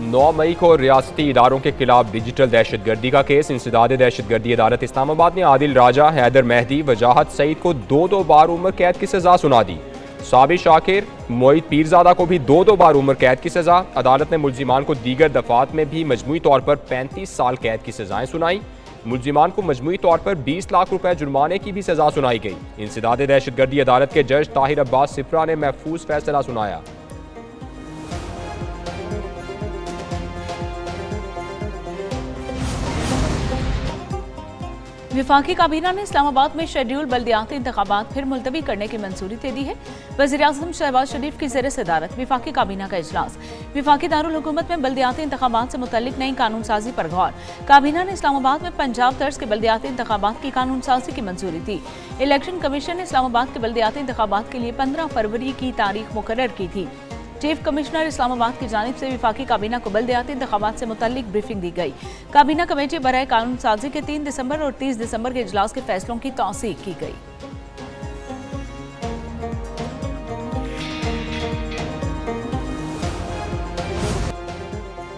9 मई को रियासती इदारों के खिलाफ डिजिटल दहशतगर्दी का केस। इंसदाद दहशतगर्दी अदालत इस्लामाबाद ने आदिल राजा, हैदर मेहदी, वजाहत सईद को 2-2 बार उम्र कैद की सजा सुना दी। साबिर शाकिर, मोईद पीरजादा को भी 2-2 बार उम्र कैद की सजा। अदालत ने मुल्जिमान को दीगर दफात में भी मजमूई तौर पर 35 साल कैद की सजाएं सुनाई। मुल्जिमान को मजमूई तौर पर 20 लाख रुपए जुर्माने की भी सजा सुनाई गई। इंसदाद दहशतगर्दी अदालत के जज ताहिर अब्बास सिप्रा ने महफूज फैसला सुनाया। विफाकी काबीना ने इस्लामाबाद में शेड्यूल बल्दियाती इंतखाबात फिर मुलतवी करने की मंजूरी दे दी है। वज़ीर-ए-आज़म शहबाज शरीफ की ज़ेर सदारत विफाकी काबीना का इजलास। विफाकी दारुल हुकूमत में बल्दियाती इंतखाबात से मुतल्लिक नई कानून साजी पर गौर। काबीना ने इस्लामाबाद में पंजाब तर्ज के बल्दियाती इंतखाबात की कानून साजी की मंजूरी दी। इलेक्शन कमीशन ने इस्लामाबाद के बल्दियाती इंतखाबात के लिए 15 फरवरी की तारीख मुकर्रर की थी। चीफ कमिश्नर इस्लामाबाद की जानिब से विफाकी काबीना को बल्दियाती इंतखाबात से मुतल्लिक ब्रीफिंग दी गई। काबीना कमेटी बराए कानून साजी के 3 दिसंबर और 30 दिसंबर के इजलास के फैसलों की तौसीक की गई।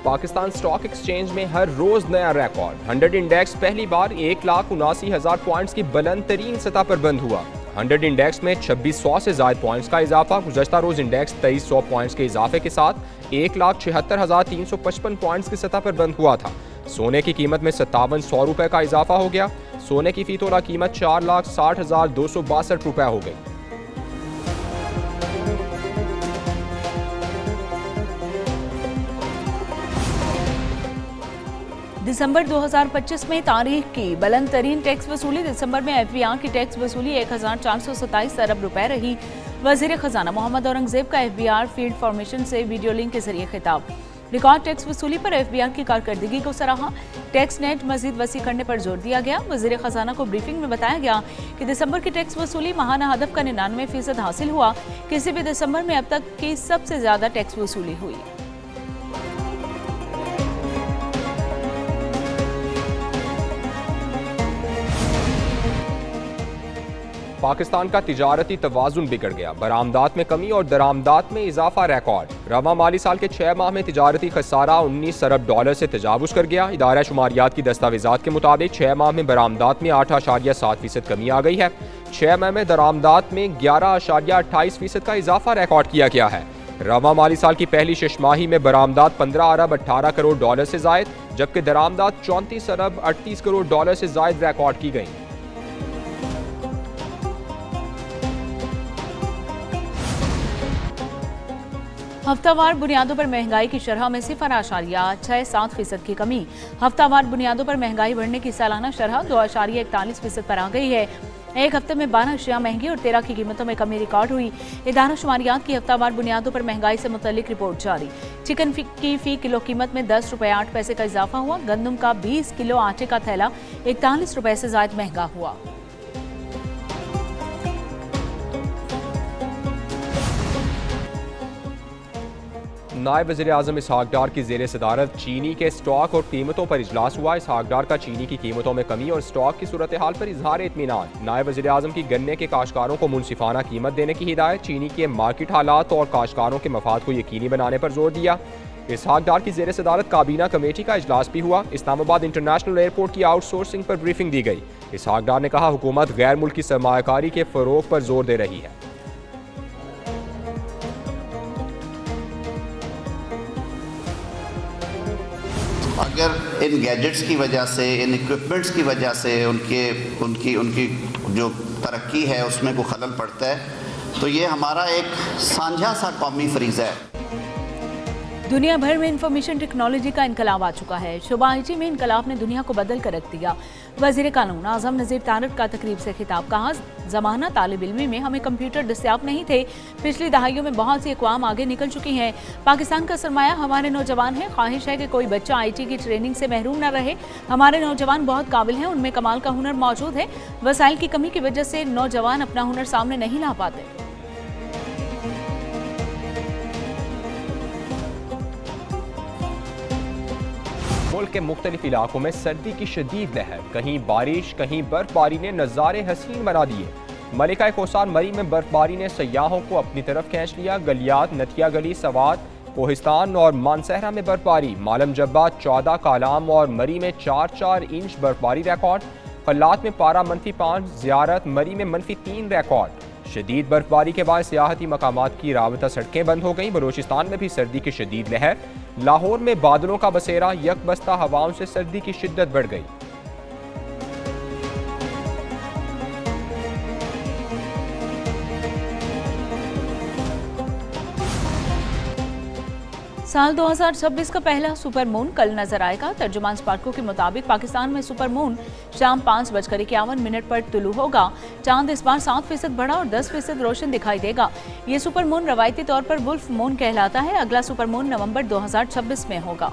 पाकिस्तान स्टॉक एक्सचेंज में हर रोज नया रिकॉर्ड। 100 इंडेक्स पहली बार 1,79,000 पॉइंट्स की बुलंद तरीन सतह पर बंद हुआ। 100 इंडेक्स में 2600 से ज्यादा पॉइंट्स का इजाफा। गुज़श्ता रोज इंडेक्स 2300 पॉइंट्स के इजाफे के साथ 1,76,355 पॉइंट्स की सतह पर बंद हुआ था। सोने की कीमत में 5700 रुपए का इजाफा हो गया। सोने की फी तोला कीमत 4,60,262 रुपए हो गई। दिसंबर 2025 में तारीख की बुलंद तरीन टैक्स वसूली। दिसंबर में एफबीआर की टैक्स वसूली 1427 अरब रुपए रही। वजीर खजाना मोहम्मद औरंगजेब का एफबीआर फील्ड फॉर्मेशन से वीडियो लिंक के जरिए खिताब। रिकॉर्ड टैक्स वसूली पर एफबीआर की कारकर्दगी को सराहा। टैक्स नेट मजीद वसी करने पर जोर दिया गया। वजीर खजाना को ब्रीफिंग में बताया गया कि दिसंबर की टैक्स वसूली माहाना हदफ का 99% हासिल हुआ। किसी भी दिसंबर में अब तक की सबसे ज्यादा टैक्स वसूली हुई। पाकिस्तान का तिजारती तवाज़ुन बिगड़ गया। बरामदात में कमी और दरामदात में इजाफा रिकॉर्ड। रवा माली साल के 6 माह में तिजारती खसारा 19 अरब डॉलर से तजावुज़ कर गया। इदारा शुमारियात की दस्तावेजात के मुताबिक 6 माह में बरामदात में 8.7% कमी आ गई है। 6 माह में दरामदात में 11.28% का इजाफा रिकॉर्ड किया गया है। रवा माली साल की पहली शशमाही में बरामदात 15 अरब 18 करोड़ डॉलर से जायद, जबकि दरामदात 34 अरब 38 करोड़ डॉलर से जायद रिकॉर्ड की गई। हफ्तावार बुनियादों पर महंगाई की शरह में 0.67% की कमी। हफ्तावार बुनियादों पर महंगाई बढ़ने की सालाना शरह 2.41% पर आ गई है। एक हफ्ते में 12 अशिया महंगी और 13 की कीमतों में कमी रिकॉर्ड हुई। इदारा शुमारियात की हफ्तावार बुनियादों पर महंगाई से मुतल्लिक रिपोर्ट जारी। चिकन की फी किलो कीमत में 10 रुपये 8 पैसे का इजाफा हुआ। गंदम का 20 किलो आटे का थैला 41 रुपये से ज्यादा महंगा हुआ। नायब वज़ीर-ए-आज़म इसहाक डार की ज़ेर सदारत चीनी के स्टॉक और कीमतों पर इजलास हुआ। इसहाक डार का चीनी की कीमतों में कमी और स्टॉक की सूरत हाल पर इजहार इत्मीनान। नायब वज़ीर-ए-आज़म की गन्ने के काश्तकारों को मुनसिफाना कीमत देने की हिदायत। चीनी के मार्केट हालात और काश्तकारों के मफाद को यकीनी बनाने पर जोर दिया। इसहाक डार की ज़ेर सदारत काबीना कमेटी का इजलास भी हुआ। इस्लामाबाद इंटरनेशनल एयरपोर्ट की आउटसोर्सिंग पर ब्रीफिंग दी गई। इसहाक डार ने कहा, हुकूमत गैर मुल्की सरमायाकारी के फ़रोग पर जोर दे रही है। अगर इन गैजेट्स की वजह से, इन इक्विपमेंट्स की वजह से उनकी जो तरक्की है उसमें कोई खलल पड़ता है, तो ये हमारा एक साझा सा कौमी फरीज़ा है। दुनिया भर में इंफॉर्मेशन टेक्नोलॉजी का इनकलाब आ चुका है। शोबा आईटी में इनकलाब ने दुनिया को बदल कर रख दिया। वज़ीर कानून आज़म नज़ीर तारक का तकरीब से खिताब। कहा, ज़माना तालिब इल्मी में हमें कंप्यूटर दस्तियाब नहीं थे। पिछली दहाइयों में बहुत सी अक़वाम आगे निकल चुकी हैं। पाकिस्तान का सरमाया हमारे नौजवान हैं। ख्वाहिश है कि कोई बच्चा IT की ट्रेनिंग से महरूम न रहे। हमारे नौजवान बहुत काबिल हैं, उनमें कमाल का हुनर मौजूद है। वसाइल की कमी की वजह से नौजवान अपना हुनर सामने नहीं ला पाते। मुल्क के मुख्तलिफ इलाकों में सर्दी की शदीद लहर। कहीं बारिश, कहीं बर्फबारी ने नज़ारे हसीन बना दिए। मलिका कोसार मरी में बर्फबारी ने सयाहों को अपनी तरफ खींच लिया। गलियात, नथिया गली, सवात, कोहिस्तान और मानसहरा में बर्फबारी, मालम जब्बा 14, कालाम और मरी में 4-4 इंच बर्फबारी रिकॉर्ड। कल्लात में पारा -5, ज़ियारत मरी में -3 रिकॉर्ड। शदीद बर्फबारी के बाद सियाहती मकामात की राबता सड़कें बंद हो गईं। बलूचिस्तान में भी सर्दी की शदीद लहर। लाहौर में बादलों का बसेरा, यकबस्ता हवाओं से सर्दी की शिद्दत बढ़ गई। साल 2026 का पहला सुपर मून कल नजर आएगा। तर्जुमान स्पार्को के मुताबिक पाकिस्तान में सुपर मून शाम 5:51 पर तुलू होगा। चांद इस बार 7% बड़ा और 10% रोशन दिखाई देगा। ये सुपर मून रवायती तौर पर वुल्फ मून कहलाता है। अगला सुपर मून नवंबर 2026 में होगा।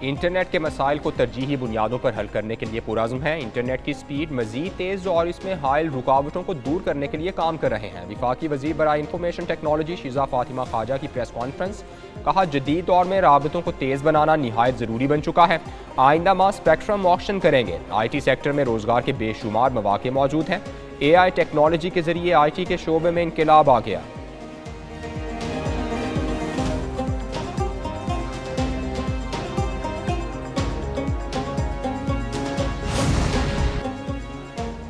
इंटरनेट के मसाइल को तरजीही बुनियादों पर हल करने के लिए पुरज़्म है। इंटरनेट की स्पीड मज़ीद तेज़ और इसमें हायल रुकावटों को दूर करने के लिए काम कर रहे हैं। वफाकी वज़ीर बराए इंफॉर्मेशन टेक्नोलॉजी शीज़ा फातिमा ख्वाजा की प्रेस कॉन्फ्रेंस। कहा, जदीद दौर में राबतों को तेज़ बनाना निहायत ज़रूरी बन चुका है। आइंदा माह स्पेक्ट्रम ऑक्शन करेंगे। IT सेक्टर में रोज़गार के बेशुमार मौके मौजूद हैं। AI टेक्नोलॉजी के ज़रिए IT के शोबे में इनकलाब आ गया।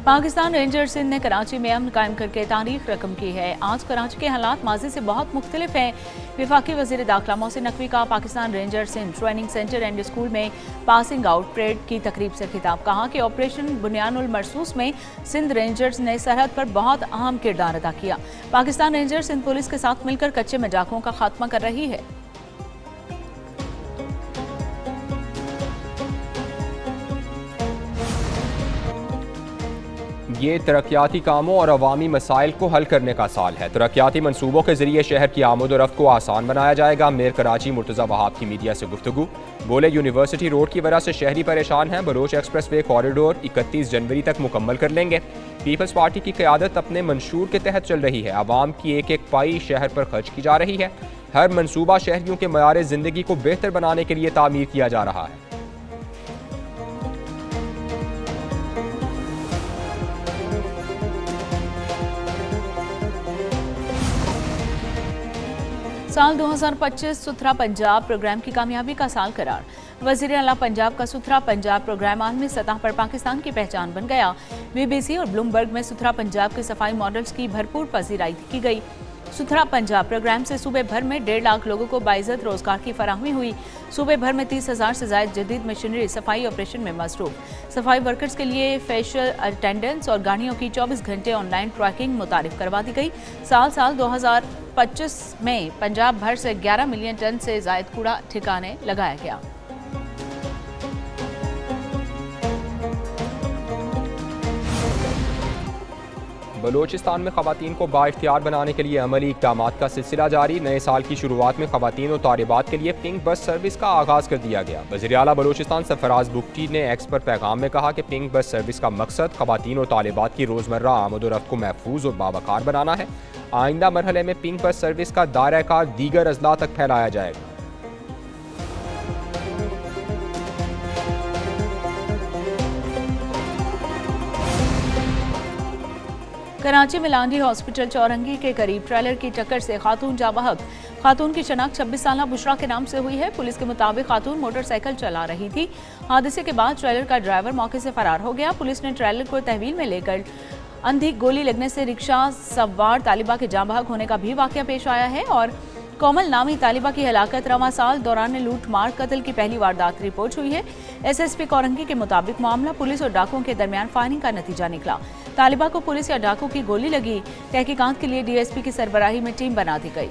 पाकिस्तान रेंजर्स सिंध ने कराची में अमन कायम करके तारीख रकम की है। आज कराची के हालात माजी से बहुत मुख्तलिफ हैं। वफाकी वज़ीर दाखिला मोहसिन नकवी का Pakistan Rangers Sindh training centre and school में पासिंग आउट परेड की तकरीब से खिताब। कहा कि ऑपरेशन बुनियानुल मरसूस में सिंध रेंजर्स ने सरहद पर बहुत अहम किरदार अदा किया। पाकिस्तान रेंजर्स सिंध पुलिस के साथ मिलकर कच्चे मजाकों का खात्मा कर रही है। ये तरक्याती कामों और अवामी मसाइल को हल करने का साल है। तरक्याती मनसूबों के जरिए शहर की आमद और रफ्त को आसान बनाया जाएगा। मेयर कराची मुर्तज़ा वहाब की मीडिया से गुफ्तगू। बोले, यूनिवर्सिटी रोड की वजह से शहरी परेशान हैं। बलोच एक्सप्रेस वे कॉरिडोर 31 जनवरी तक मुकम्मल कर लेंगे। पीपल्स पार्टी की क़यादत अपने मंशूर के तहत चल रही है। आवाम की एक एक पाई शहर पर खर्च की जा रही है। हर मनसूबा शहरियों के मयार ज़िंदगी को बेहतर बनाने के लिए तामीर किया जा रहा है। साल 2025 सुथरा पंजाब प्रोग्राम की कामयाबी का साल करार। वज़ीर आला पंजाब का सुथरा पंजाब प्रोग्राम आलमी सतह पर पाकिस्तान की पहचान बन गया। BBC और ब्लूमबर्ग में सुथरा पंजाब के सफाई मॉडल्स की भरपूर पजीराई की गई। सुथरा पंजाब प्रोग्राम से सूबे भर में 1.5 लाख लोगों को बाइज्जत रोजगार की फराहमी हुई। सूबे भर में 30,000 से ज्यादा जदीद मशीनरी सफाई ऑपरेशन में मसरूफ। सफाई वर्कर्स के लिए फेशियल अटेंडेंस और गाड़ियों की 24 घंटे ऑनलाइन ट्रैकिंग मुतारिफ करवा दी गई। साल 2025 में पंजाब भर से 11 मिलियन टन से ज्यादा कूड़ा ठिकाने लगाया गया। बलोचिस्तान में ख़वातीन को बाइख्तियार बनाने के लिए अमली इक़दामात का सिलसिला जारी। नए साल की शुरुआत में ख़वातीन और तालिबात के लिए पिंक बस सर्विस का आगाज़ कर दिया गया। वज़ीर आला बलोचिस्तान सरफराज बुगटी ने एक्स पर पैगाम में कहा कि पिंक बस सर्विस का मकसद ख़वातीन और तालिबात की रोज़मर्रा आमद और रफ्त को महफूज और बावकार बनाना है। आइंदा मरहले में पिंक बस सर्विस का दायरा कार दीगर अजला तक फैलाया जाएगा। कराची में लांडी हॉस्पिटल चौरंगी के करीब ट्रेलर की टक्कर से खातून जाँ बहक। खातून की शनाख्त 26 साला बुशरा के नाम से हुई है। पुलिस के मुताबिक खातून मोटरसाइकिल चला रही थी। हादसे के बाद ट्रेलर का ड्राइवर मौके से फरार हो गया। पुलिस ने ट्रेलर को तहवील में लेकर अंधी गोली लगने से रिक्शा सवार तालिबा के जाँ बहक होने का भी वाकया पेश आया है। और कोमल नामी तालिबा की हलाकत रवां साल दौरान लूट मार कत्ल की पहली वारदात रिपोर्ट हुई है। SSP कोरंगी के मुताबिक मामला पुलिस और डाकुओं के दरमियान फायरिंग का नतीजा निकला। तालिबा को पुलिस या डाकू की गोली लगी। तहकीकात के लिए DSP की सरबराही में टीम बना दी गई।